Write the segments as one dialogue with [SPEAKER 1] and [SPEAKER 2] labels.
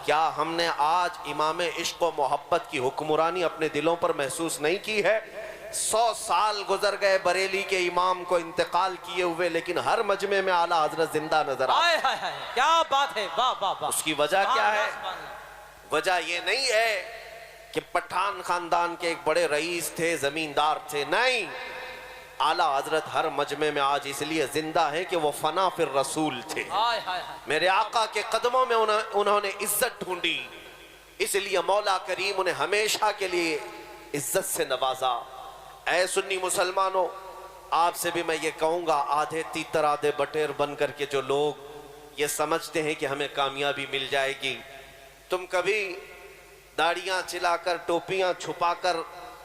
[SPEAKER 1] کیا ہم نے آج امام عشق و محبت کی حکمرانی اپنے دلوں پر محسوس نہیں کی ہے؟ 100 سال گزر گئے بریلی کے امام کو انتقال کیے ہوئے، لیکن ہر مجمع میں اعلیٰ حضرت زندہ نظر آتے ہیں۔
[SPEAKER 2] کیا بات ہے، واہ واہ واہ۔
[SPEAKER 1] اس کی وجہ کیا ہے؟ وجہ یہ نہیں ہے کہ پٹھان خاندان کے ایک بڑے رئیس تھے، زمیندار تھے، نہیں، اعلیٰ حضرت ہر مجمع میں آج اس لیے زندہ ہے کہ وہ فنا فی الرسول تھے۔ میرے آقا کے قدموں میں انہوں نے عزت ڈھونڈی، اس لیے مولا کریم انہیں ہمیشہ کے لیے عزت سے نوازا۔ اے سنی مسلمانوں، آپ سے بھی میں یہ کہوں گا، آدھے تیتر آدھے بٹیر بن کر کے جو لوگ یہ سمجھتے ہیں کہ ہمیں کامیابی مل جائے گی، تم کبھی داڑیاں چلا کر ٹوپیاں چھپا کر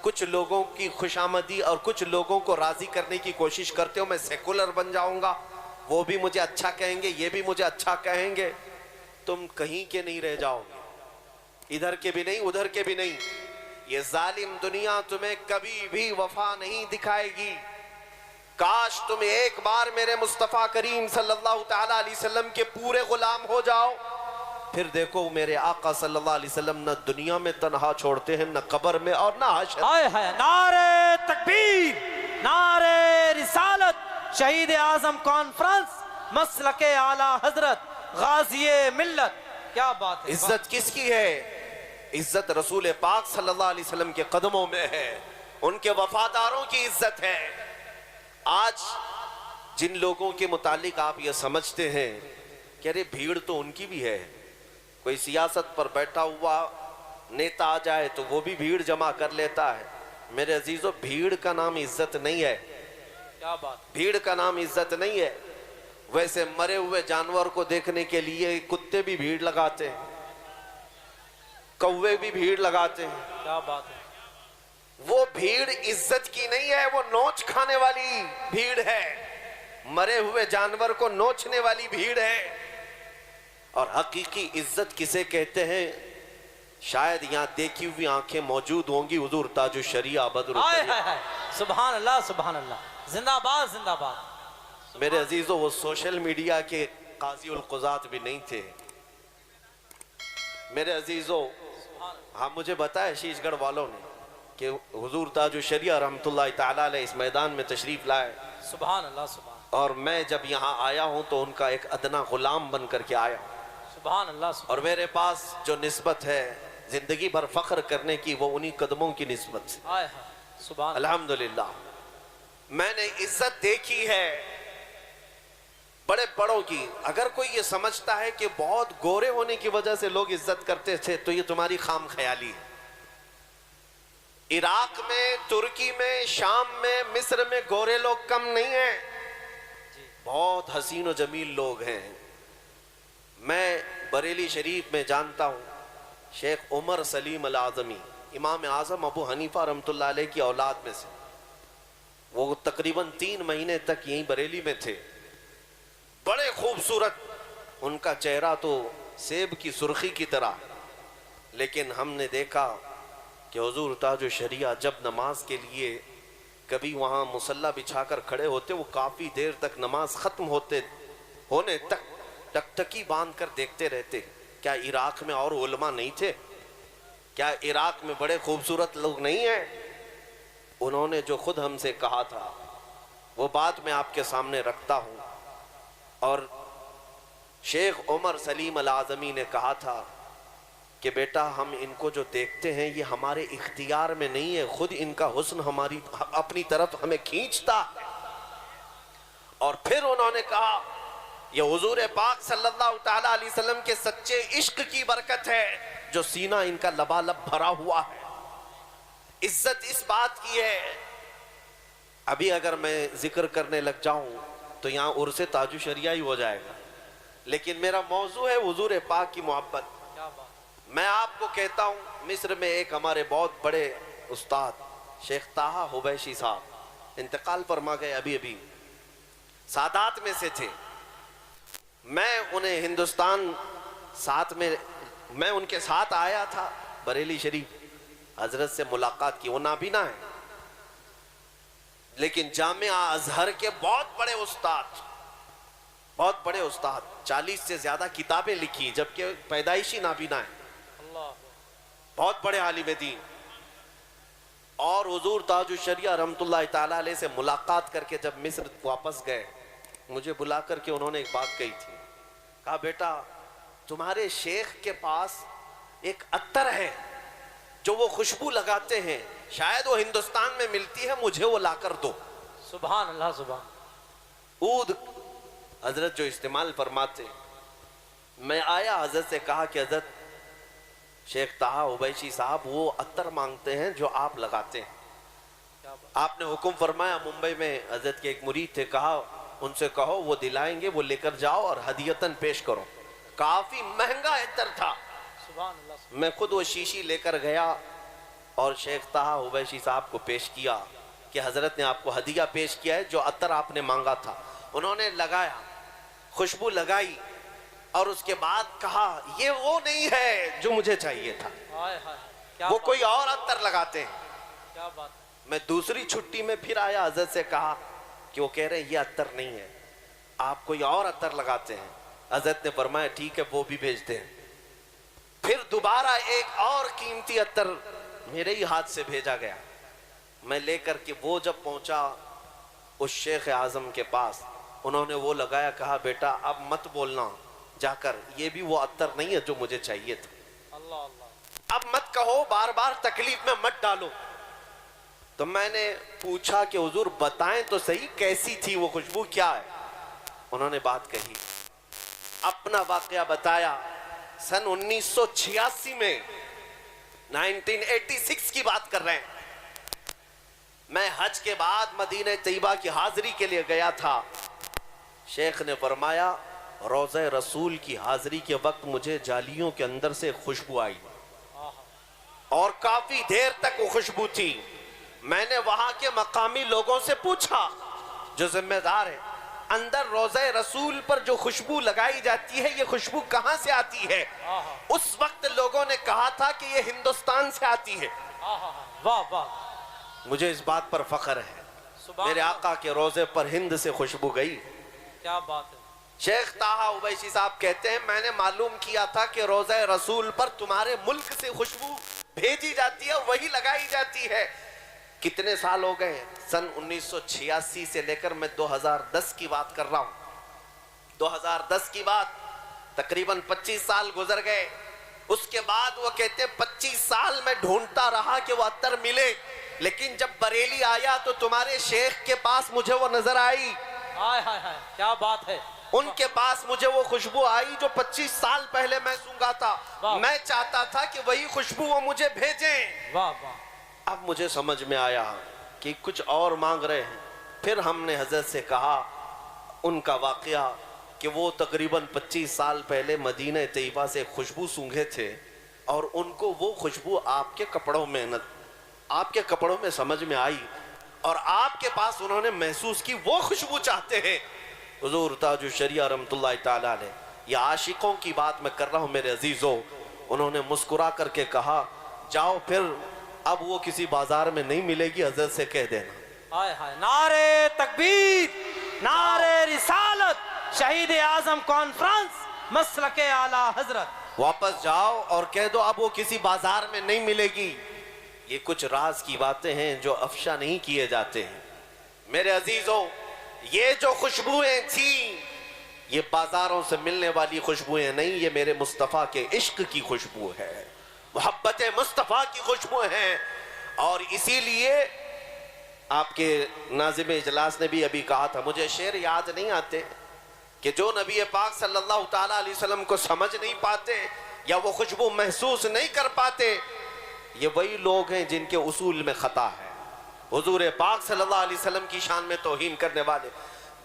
[SPEAKER 1] کچھ لوگوں کی خوشامدی اور کچھ لوگوں کو راضی کرنے کی کوشش کرتے ہو، میں سیکولر بن جاؤں گا، وہ بھی مجھے اچھا کہیں گے، یہ بھی مجھے اچھا کہیں گے، تم کہیں کے نہیں رہ جاؤ گے، ادھر کے بھی نہیں ادھر کے بھی نہیں۔ یہ ظالم دنیا تمہیں کبھی بھی وفا نہیں دکھائے گی۔ کاش تم ایک بار میرے مصطفیٰ کریم صلی اللہ تعالیٰ علیہ وسلم کے پورے غلام ہو جاؤ، پھر دیکھو میرے آقا صلی اللہ علیہ وسلم نہ دنیا میں تنہا چھوڑتے ہیں، نہ قبر میں اور نہ حشر۔
[SPEAKER 2] نعرہ تکبیر، نعرہ رسالت، شہید اعظم کانفرنس، مسلک اعلیٰ حضرت، غازی ملت۔ کیا بات ہے۔
[SPEAKER 1] عزت کس کی ہے؟ عزت رسول پاک صلی اللہ علیہ وسلم کے قدموں میں ہے، ان کے وفاداروں کی عزت ہے۔ آج جن لوگوں کے متعلق آپ یہ سمجھتے ہیں کہ ارے بھیڑ تو ان کی بھی ہے، کوئی سیاست پر بیٹھا ہوا نیتا آ جائے تو وہ بھی بھیڑ جمع کر لیتا ہے، میرے عزیزو بھیڑ کا نام عزت نہیں ہے۔
[SPEAKER 2] کیا بات،
[SPEAKER 1] بھیڑ کا نام عزت نہیں ہے۔ ویسے مرے ہوئے جانور کو دیکھنے کے لیے کتے بھی بھیڑ لگاتے ہیں، کوے بھی بھیڑ لگاتے ہیں۔
[SPEAKER 2] کیا بات ہے۔
[SPEAKER 1] وہ بھیڑ عزت کی نہیں ہے، وہ نوچ کھانے والی بھیڑ ہے، مرے ہوئے جانور کو نوچنے والی بھیڑ ہے۔ اور حقیقی عزت کسے کہتے ہیں؟ شاید یہاں دیکھی ہوئی آنکھیں موجود ہوں گی، حضور تاج الشریعہ بدر الشریعہ۔
[SPEAKER 2] سبحان اللہ سبحان اللہ، زندہ باد زندہ باد۔
[SPEAKER 1] میرے عزیزو، وہ سوشل میڈیا کے قاضی القضات بھی نہیں تھے۔ میرے عزیزو، ہاں مجھے بتایا شیش گڑھ والوں نے کہ حضور تاج الشریعہ رحمت اللہ تعالیٰ علیہ اس میدان میں تشریف لائے،
[SPEAKER 2] سبحان اللہ سبحان اللہ،
[SPEAKER 1] اور میں جب یہاں آیا ہوں تو ان کا ایک ادنا غلام بن کر کے آیا ہوں،
[SPEAKER 2] سبحان اللہ سبحان
[SPEAKER 1] اور میرے پاس جو نسبت ہے زندگی بھر فخر کرنے کی، وہ انہی قدموں کی نسبت سے۔
[SPEAKER 2] اللہ، سبحان اللہ۔
[SPEAKER 1] الحمدللہ میں نے عزت دیکھی ہے بڑے بڑوں کی۔ اگر کوئی یہ سمجھتا ہے کہ بہت گورے ہونے کی وجہ سے لوگ عزت کرتے تھے تو یہ تمہاری خام خیالی ہے۔ عراق میں، ترکی میں، شام میں، مصر میں گورے لوگ کم نہیں ہیں، بہت حسین و جمیل لوگ ہیں۔ میں بریلی شریف میں جانتا ہوں شیخ عمر سلیم الاعظمی، امام اعظم ابو حنیفہ رحمت اللہ علیہ کی اولاد میں سے، وہ تقریباً 3 مہینے تک یہیں بریلی میں تھے، بڑے خوبصورت، ان کا چہرہ تو سیب کی سرخی کی طرح، لیکن ہم نے دیکھا کہ حضور تاج الشریعہ جب نماز کے لیے کبھی وہاں مصلی بچھا کر کھڑے ہوتے، وہ کافی دیر تک نماز ختم ہونے تک ٹکٹکی باندھ کر دیکھتے رہتے۔ کیا عراق میں اور علماء نہیں تھے؟ کیا عراق میں بڑے خوبصورت لوگ نہیں ہیں؟ انہوں نے جو خود ہم سے کہا تھا وہ بات میں آپ کے سامنے رکھتا ہوں، اور شیخ عمر سلیم الاعظمی نے کہا تھا کہ بیٹا ہم ان کو جو دیکھتے ہیں یہ ہمارے اختیار میں نہیں ہے، خود ان کا حسن ہماری اپنی طرف ہمیں کھینچتا ہے۔ اور پھر انہوں نے کہا یہ حضور پاک صلی اللہ تعالیٰ علیہ وسلم کے سچے عشق کی برکت ہے جو سینہ ان کا لبالب بھرا ہوا ہے۔ عزت اس بات کی ہے، ابھی اگر میں ذکر کرنے لگ جاؤں تو یہاں عرس تاج الشریعہ ہی ہو جائے گا، لیکن میرا موضوع ہے حضور پاک کی محبت۔ میں آپ کو کہتا ہوں، مصر میں ایک ہمارے بہت بڑے استاد شیخ طاہا حبیشی صاحب انتقال فرما گئے، ابھی سادات میں سے تھے۔ میں انہیں ہندوستان میں ان کے ساتھ آیا تھا بریلی شریف، حضرت سے ملاقات کی، وہ نابینا ہے لیکن جامعہ ازہر کے بہت بڑے استاد، بہت بڑے استاد، 40 سے زیادہ کتابیں لکھی جبکہ پیدائشی نابینا ہے،
[SPEAKER 2] اللہ
[SPEAKER 1] بہت بڑے عالم دین. اور حضور تاج الشریعہ رحمۃ اللہ تعالیٰ علیہ سے ملاقات کر کے جب مصر واپس گئے، مجھے بلا کر کے انہوں نے ایک بات کہی تھی. کہا بیٹا تمہارے شیخ کے پاس ایک عطر ہے جو وہ خوشبو لگاتے ہیں، شاید وہ ہندوستان میں ملتی ہے، مجھے وہ لا کر دو.
[SPEAKER 2] سبحان اللہ سبحان.
[SPEAKER 1] عود حضرت جو استعمال فرماتے. میں آیا حضرت سے کہا کہ حضرت شیخ طہا عبیشی صاحب وہ عطر مانگتے ہیں جو آپ لگاتے ہیں.
[SPEAKER 2] کیا بات.
[SPEAKER 1] آپ نے حکم فرمایا، ممبئی میں حضرت کے ایک مرید تھے، کہا ان سے کہو وہ دلائیں گے، وہ لے کر جاؤ اور ہدیتاً پیش کرو. کافی مہنگا عطر تھا.
[SPEAKER 2] سبحان اللہ سبحان.
[SPEAKER 1] میں خود وہ شیشی لے کر گیا اور شیخ طہا عبیشی صاحب کو پیش کیا کہ حضرت نے آپ کو ہدیہ پیش کیا ہے جو عطر آپ نے مانگا تھا. انہوں نے لگایا، خوشبو لگائی اور اس کے بعد کہا یہ وہ نہیں ہے جو مجھے چاہیے تھا،
[SPEAKER 2] ہائے ہائے کیا
[SPEAKER 1] وہ
[SPEAKER 2] بات.
[SPEAKER 1] کوئی اور عطر لگاتے ہیں.
[SPEAKER 2] کیا بات.
[SPEAKER 1] میں دوسری چھٹی میں پھر آیا، حضرت سے کہا کہ وہ کہہ رہے ہیں یہ عطر نہیں ہے، آپ کوئی اور عطر لگاتے ہیں. حضرت نے فرمایا ٹھیک ہے وہ بھی بھیجتے ہیں. پھر دوبارہ ایک اور قیمتی عطر میرے ہی ہاتھ سے بھیجا گیا. میں لے کر کے وہ جب پہنچا اس شیخ اعظم کے پاس، انہوں نے وہ لگایا. کہا بیٹا اب مت بولنا جا کر، یہ بھی وہ عطر نہیں ہے جو مجھے چاہیے تھا.
[SPEAKER 2] اللہ اللہ.
[SPEAKER 1] اب مت کہو، بار بار تکلیف میں مت ڈالو. تو میں نے پوچھا کہ حضور بتائیں تو صحیح کیسی تھی وہ خوشبو، کیا ہے؟ انہوں نے بات کہی، اپنا واقعہ بتایا. سن 1986 میں 1986 کی بات کر رہے ہیں. میں حج کے بعد مدینہ طیبہ کی حاضری کے لیے گیا تھا. شیخ نے فرمایا روضہ رسول کی حاضری کے وقت مجھے جالیوں کے اندر سے خوشبو آئی اور کافی دیر تک وہ خوشبو تھی. میں نے وہاں کے مقامی لوگوں سے پوچھا جو ذمہ دار ہے، اندر روضہ رسول پر جو خوشبو لگائی جاتی ہے یہ خوشبو کہاں سے آتی ہے؟ اس وقت لوگوں نے کہا تھا کہ یہ ہندوستان سے آتی ہے.
[SPEAKER 2] واہ واہ.
[SPEAKER 1] مجھے اس بات پر فخر ہے،
[SPEAKER 2] سبحان
[SPEAKER 1] میرے
[SPEAKER 2] اللہ.
[SPEAKER 1] آقا کے روضے پر ہند سے خوشبو گئی.
[SPEAKER 2] کیا بات ہے.
[SPEAKER 1] شیخ طہا عبیشی صاحب کہتے ہیں میں نے معلوم کیا تھا کہ روضہ رسول پر تمہارے ملک سے خوشبو بھیجی جاتی ہے، وہی لگائی جاتی ہے. کتنے سال ہو گئے؟ سن 1986 سے لے کر میں 2010 کی بات کر رہا ہوں. 2010 کی بات، تقریباً 25 سال گزر گئے. اس کے بعد وہ کہتے ہیں 25 سال میں ڈھونڈتا رہا کہ وہ عطر ملے، لیکن جب بریلی آیا تو تمہارے شیخ کے پاس مجھے وہ نظر آئی.
[SPEAKER 2] ہائے ہائے ہائے کیا بات ہے.
[SPEAKER 1] ان کے پاس مجھے وہ خوشبو آئی جو 25 سال پہلے میں سونگا تھا.
[SPEAKER 2] واہ.
[SPEAKER 1] میں چاہتا تھا کہ وہی خوشبو وہ مجھے بھیجیں.
[SPEAKER 2] واہ واہ.
[SPEAKER 1] اب مجھے سمجھ میں آیا کہ کچھ اور مانگ رہے ہیں. پھر ہم نے حضرت سے کہا ان کا واقعہ کہ وہ تقریباً 25 سال پہلے مدینہ طیبہ سے خوشبو سونگھے تھے اور ان کو وہ خوشبو آپ کے کپڑوں میں سمجھ میں آئی اور آپ کے پاس انہوں نے محسوس کی وہ خوشبو چاہتے ہیں. حضور تاج الشریعہ رحمۃ اللہ تعالیٰ علیہ، یہ عاشقوں کی بات میں کر رہا ہوں میرے عزیزوں. انہوں نے مسکرا کر کے کہا جاؤ پھر اب وہ کسی بازار میں نہیں ملے گی، حضرت سے کہہ دینا.
[SPEAKER 2] ہائے ہائے. نعرے تکبیر، نعرے رسالت، شہید اعظم کانفرنس، مسلک اعلیٰ حضرت.
[SPEAKER 1] واپس جاؤ اور کہہ دو اب وہ کسی بازار میں نہیں ملے گی. یہ کچھ راز کی باتیں ہیں جو افشا نہیں کیے جاتے ہیں. میرے عزیزوں یہ جو خوشبوئیں تھیں یہ بازاروں سے ملنے والی خوشبوئیں نہیں، یہ میرے مصطفیٰ کے عشق کی خوشبو ہے، محبت مصطفیٰ کی خوشبو ہیں. اور اسی لیے آپ کے ناظم اجلاس نے بھی ابھی کہا تھا، مجھے شعر یاد نہیں آتے، کہ جو نبی پاک صلی اللہ تعالیٰ علیہ وسلم کو سمجھ نہیں پاتے یا وہ خوشبو محسوس نہیں کر پاتے، یہ وہی لوگ ہیں جن کے اصول میں خطا ہے، حضور پاک صلی اللہ علیہ وسلم کی شان میں توہین کرنے والے.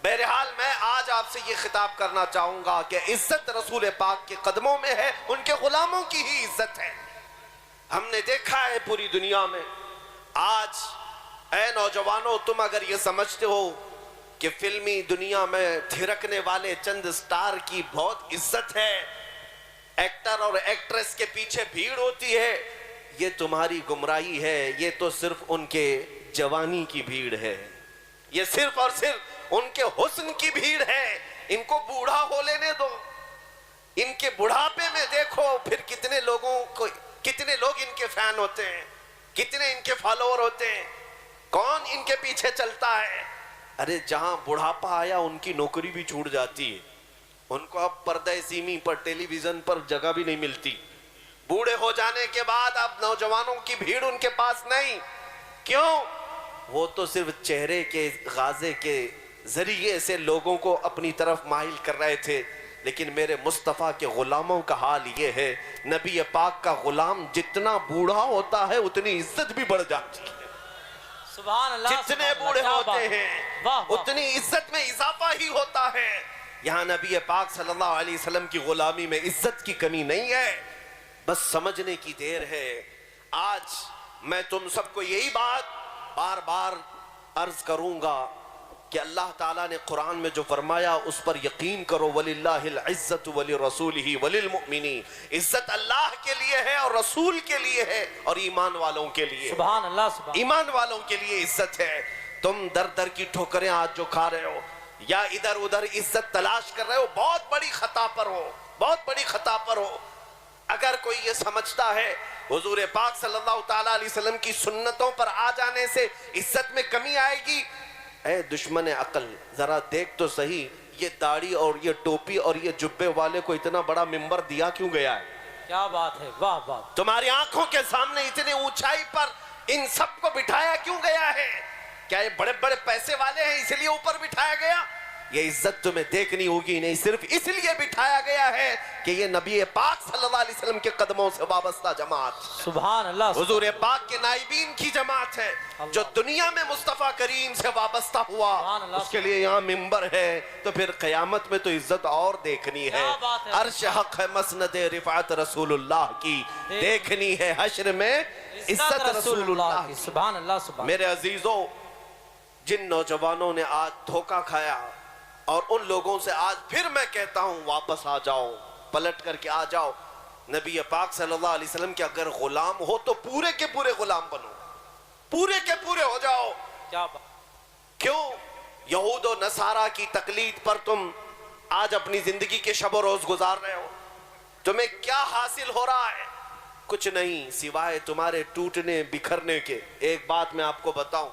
[SPEAKER 1] بہرحال میں آج آپ سے یہ خطاب کرنا چاہوں گا کہ عزت رسول پاک کے قدموں میں ہے، ان کے غلاموں کی ہی عزت ہے. ہم نے دیکھا ہے پوری دنیا میں آج، اے نوجوانوں تم اگر یہ سمجھتے ہو کہ فلمی دنیا میں تھرکنے والے چند سٹار کی بہت عزت ہے، ایکٹر اور ایکٹریس کے پیچھے بھیڑ ہوتی ہے، یہ تمہاری گمراہی ہے. یہ تو صرف ان کے جوانی کی بھیڑ ہے، یہ صرف اور صرف ان کے حسن کی بھیڑ ہے. ان کو بوڑھا ہو لینے دو. ان کے بڑھاپے میں دیکھو پھر کتنے لوگ ان کے فین ہوتے ہیں, کتنے ان کے فالوور ہوتے ہیں, کون ان کے پیچھے چلتا ہے. ارے جہاں بڑھاپا آیا ان کی نوکری بھی چھوٹ جاتی ہے, ان کو اب پردہ سیمی پر ٹیلی ویژن پر جگہ بھی نہیں ملتی. بوڑھے ہو جانے کے بعد اب نوجوانوں کی بھیڑ ان کے پاس نہیں. کیوں؟ وہ تو صرف چہرے کے غازے کے ذریعے سے لوگوں کو اپنی طرف مائل کر رہے تھے. لیکن میرے مصطفیٰ کے غلاموں کا حال یہ ہے, نبی پاک کا غلام جتنا بوڑھا ہوتا ہے اتنی عزت بھی بڑھ جاتی ہے.
[SPEAKER 2] سبحان اللہ,
[SPEAKER 1] جتنے بوڑھے ہوتے ہیں اتنی عزت میں اضافہ ہی ہوتا ہے. یہاں نبی پاک صلی اللہ علیہ وسلم کی غلامی میں عزت کی کمی نہیں ہے, بس سمجھنے کی دیر ہے. آج میں تم سب کو یہی بات بار بار عرض کروں گا کہ اللہ تعالیٰ نے قرآن میں جو فرمایا اس پر یقین کرو. وَلِلَّهِ الْعِزَّةُ وَلِرَسُولِهِ وَلِلْمُؤْمِنِينَ. عزت اللہ کے لیے ہے اور رسول کے لیے ہے اور ایمان والوں کے لیے.
[SPEAKER 2] سبحان اللہ, سبحان
[SPEAKER 1] ایمان والوں کے لیے عزت ہے. تم در در کی ٹھوکریں آج جو کھا رہے ہو یا ادھر ادھر عزت تلاش کر رہے ہو, بہت بڑی خطا پر ہو, بہت بڑی خطا پر ہو. اگر کوئی یہ سمجھتا ہے حضور پاک صلی اللہ تعالیٰ علیہ وسلم کی سنتوں پر آ جانے سے عزت میں کمی آئے گی, اے دشمن عقل ذرا دیکھ تو صحیح, یہ داڑھی اور یہ ٹوپی اور یہ جبے والے کو اتنا بڑا ممبر دیا کیوں گیا ہے؟
[SPEAKER 2] کیا بات ہے, واہ واہ.
[SPEAKER 1] تمہاری آنکھوں کے سامنے اتنے اونچائی پر ان سب کو بٹھایا کیوں گیا ہے؟ کیا یہ بڑے بڑے پیسے والے ہیں اس لیے اوپر بٹھایا گیا؟ یہ عزت تمہیں دیکھنی ہوگی نہیں, صرف اس لیے بٹھایا گیا ہے کہ یہ نبی پاک صلی اللہ علیہ وسلم کے قدموں سے وابستہ جماعت,
[SPEAKER 2] سبحان اللہ,
[SPEAKER 1] حضور پاک کے نائبین کی جماعت ہے جو دنیا میں مصطفیٰ کریم سے وابستہ ہوا. اس کے لیے یہاں ممبر ہے تو پھر قیامت میں تو عزت اور دیکھنی ہے. عرش حق ہے مسند رفعت رسول اللہ کی, دیکھنی ہے حشر میں عزت رسول اللہ کی.
[SPEAKER 2] سبحان اللہ, سبحان.
[SPEAKER 1] میرے عزیزوں, جن نوجوانوں نے آج دھوکہ کھایا اور ان لوگوں سے آج پھر میں کہتا ہوں واپس آ جاؤ, پلٹ کر کے آ جاؤ. نبی پاک صلی اللہ علیہ وسلم کے اگر غلام ہو تو پورے کے پورے غلام بنو, پورے کے پورے ہو جاؤ.
[SPEAKER 2] کیا بات.
[SPEAKER 1] کیوں یہود و نصارہ کی تقلید پر تم آج اپنی زندگی کے شب و روز گزار رہے ہو؟ تمہیں کیا حاصل ہو رہا ہے؟ کچھ نہیں سوائے تمہارے ٹوٹنے بکھرنے کے. ایک بات میں آپ کو بتاؤں,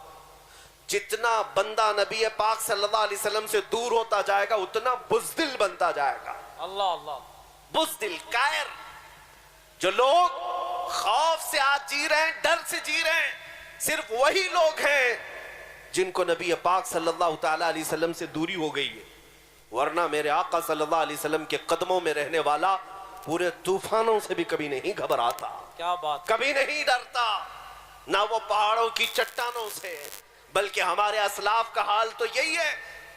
[SPEAKER 1] جتنا بندہ نبی پاک صلی اللہ علیہ وسلم سے دور ہوتا جائے گا اتنا بزدل بنتا جائے گا.
[SPEAKER 2] اللہ اللہ,
[SPEAKER 1] بزدل, کائر. جو لوگ خوف سے آج جی رہے ہیں, ڈر سے جی رہے ہیں, صرف وہی لوگ ہیں جن کو نبی پاک صلی اللہ تعالیٰ علیہ وسلم سے دوری ہو گئی ہے. ورنہ میرے آقا صلی اللہ علیہ وسلم کے قدموں میں رہنے والا پورے طوفانوں سے بھی کبھی نہیں گھبراتا,
[SPEAKER 2] کیا بات,
[SPEAKER 1] کبھی نہیں ڈرتا, نہ وہ پہاڑوں کی چٹانوں سے. بلکہ ہمارے اسلاف کا حال تو یہی ہے,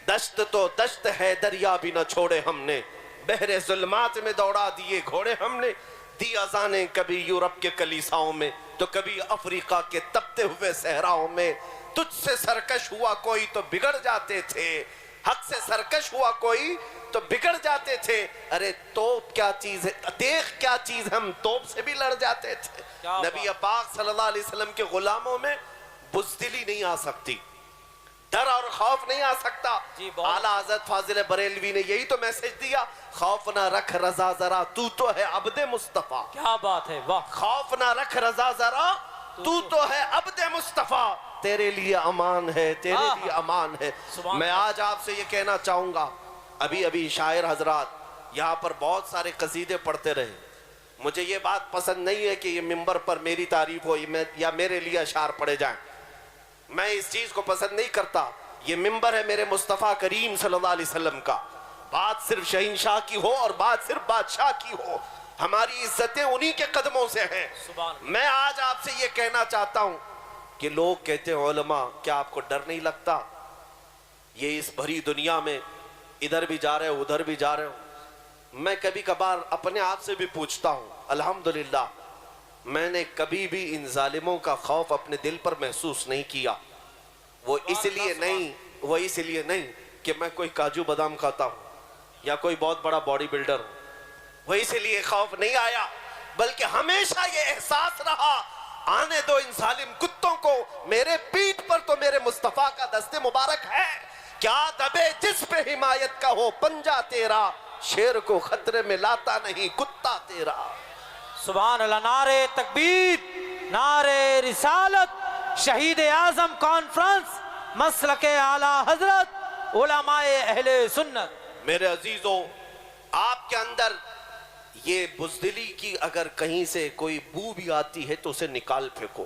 [SPEAKER 1] دشت تو دشت ہے دریا بھی نہ چھوڑے ہم نے, بحر ظلمات میں دوڑا دیے گھوڑے ہم نے, دی اذانیں کبھی یورپ کے کلیساؤں میں تو کبھی افریقہ کے تپتے ہوئے صحراؤں میں. تجھ سے سرکش ہوا کوئی تو بگڑ جاتے تھے, حق سے سرکش ہوا کوئی تو بگڑ جاتے تھے. ارے توپ کیا چیز ہے, دیکھ کیا چیز, ہم توپ سے بھی لڑ جاتے تھے. نبی پاک صلی اللہ علیہ وسلم کے غلاموں میں بزدلی نہیں آ سکتی, ڈر اور خوف نہیں آ سکتا. اعلیٰ حضرت فاضل بریلوی نے یہی تو میسج دیا, خوف نہ رکھ رضا ذرا تو ہے عبد مصطفیٰ.
[SPEAKER 2] کیا بات ہے, واہ.
[SPEAKER 1] خوف نہ رکھ رضا ذرا تو ہے عبد مصطفیٰ, تیرے لیے امان ہے, تیرے لیے امان ہے. میں آج آپ سے یہ کہنا چاہوں گا, ابھی شاعر حضرات یہاں پر بہت سارے قصیدے پڑھتے رہے, مجھے یہ بات پسند نہیں ہے کہ یہ ممبر پر میری تعریف ہو یا میرے لیے اشعار پڑھے جائیں. میں اس چیز کو پسند نہیں کرتا. یہ ممبر ہے میرے مصطفیٰ کریم صلی اللہ علیہ وسلم کا, بات صرف شہنشاہ کی ہو اور بات صرف بادشاہ کی ہو, ہماری عزتیں انہی کے قدموں سے ہیں. میں آج آپ سے یہ کہنا چاہتا ہوں کہ لوگ کہتے ہیں علماء, کیا آپ کو ڈر نہیں لگتا؟ یہ اس بھری دنیا میں ادھر بھی جا رہے ہو ادھر بھی جا رہے ہو. میں کبھی کبھار اپنے آپ سے بھی پوچھتا ہوں, الحمدللہ میں نے کبھی بھی ان ظالموں کا خوف اپنے دل پر محسوس نہیں کیا. وہ اس لیے نہیں کہ میں کوئی کاجو بادام کھاتا ہوں یا کوئی بہت بڑا باڈی بلڈر ہوں, وہ اس لیے خوف نہیں آیا, بلکہ ہمیشہ یہ احساس رہا, آنے دو ان ظالم کتوں کو, میرے پیٹھ پر تو میرے مصطفیٰ کا دست مبارک ہے. کیا دبے جس پہ حمایت کا ہو پنجہ تیرا، شیر کو خطرے میں لاتا نہیں کتا تیرا۔
[SPEAKER 2] سبحان اللہ، نعرے تکبیر، نعرے رسالت، شہید اعظم کانفرنس، مسلک اعلیٰ حضرت، علماء اہل سنت۔
[SPEAKER 1] میرے عزیزوں، آپ کے اندر یہ بزدلی کی اگر کہیں سے کوئی بو بھی آتی ہے تو اسے نکال پھینکو،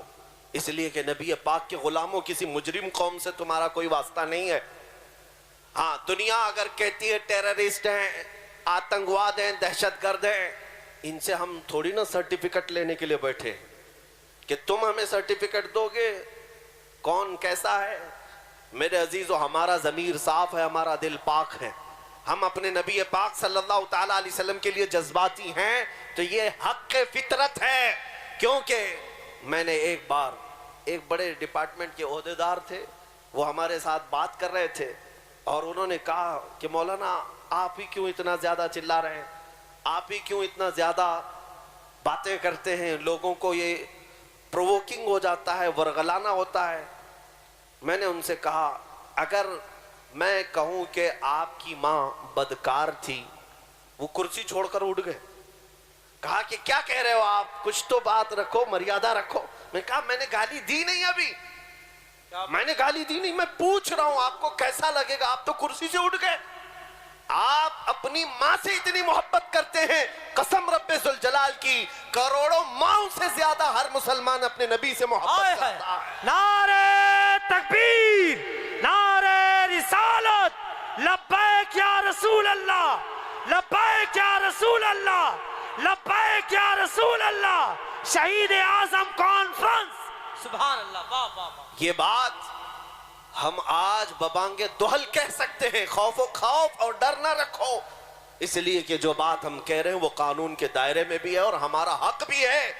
[SPEAKER 1] اس لیے کہ نبی پاک کے غلاموں کسی مجرم قوم سے تمہارا کوئی واسطہ نہیں ہے۔ ہاں، دنیا اگر کہتی ہے ٹیررسٹ ہیں، آتنکواد ہیں، دہشت گرد ہیں، ان سے ہم تھوڑی نا سرٹیفکیٹ لینے کے لیے بیٹھے کہ تم ہمیں سرٹیفکیٹ دو گے کون کیسا ہے۔ میرے عزیزو، ہمارا ضمیر صاف ہے، ہمارا دل پاک ہے، ہم اپنے نبی پاک صلی اللہ تعالیٰ علیہ وسلم کے لیے جذباتی ہیں تو یہ حق فطرت ہے۔ کیونکہ میں نے ایک بار ایک بڑے ڈپارٹمنٹ کے عہدیدار تھے، وہ ہمارے ساتھ بات کر رہے تھے اور انہوں نے کہا کہ مولانا آپ ہی کیوں اتنا زیادہ چلا رہے ہیں، آپ ہی کیوں اتنا زیادہ باتیں کرتے ہیں، لوگوں کو یہ پرووکنگ ہو جاتا ہے، ورغلانا ہوتا ہے۔ میں نے ان سے کہا اگر میں کہوں کہ آپ کی ماں بدکار تھی، وہ کرسی چھوڑ کر اٹھ گئے۔ کہا کہ کیا کہہ رہے ہو آپ، کچھ تو بات رکھو، مریادہ رکھو۔ میں کہا میں نے گالی دی نہیں، ابھی میں نے گالی دی نہیں، میں پوچھ رہا ہوں آپ کو کیسا لگے گا، آپ تو کرسی سے اٹھ گئے۔ آپ اپنی ماں سے اتنی محبت کرتے ہیں، قسم رب ذوالجلال کی کروڑوں ماؤں سے زیادہ ہر مسلمان اپنے نبی سے محبت کرتا ہے۔
[SPEAKER 2] نعرے تکبیر، نعرے رسالت، لبیک یا رسول اللہ، لبیک یا رسول اللہ، لبیک یا رسول اللہ، شہید اعظم کانفرنس۔ سبحان اللہ، واہ واہ واہ۔
[SPEAKER 1] یہ بات ہم آج ببانگے دہل کہہ سکتے ہیں، خوف اور ڈر نہ رکھو، اس لیے کہ جو بات ہم کہہ رہے ہیں وہ قانون کے دائرے میں بھی ہے اور ہمارا حق بھی ہے۔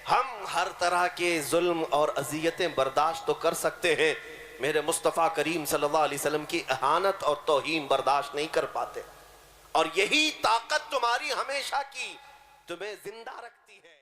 [SPEAKER 1] ہم ہر طرح کے ظلم اور اذیتیں برداشت تو کر سکتے ہیں، میرے مصطفیٰ کریم صلی اللہ علیہ وسلم کی اہانت اور توہین برداشت نہیں کر پاتے، اور یہی طاقت تمہاری ہمیشہ کی تمہیں زندہ رکھتی ہے۔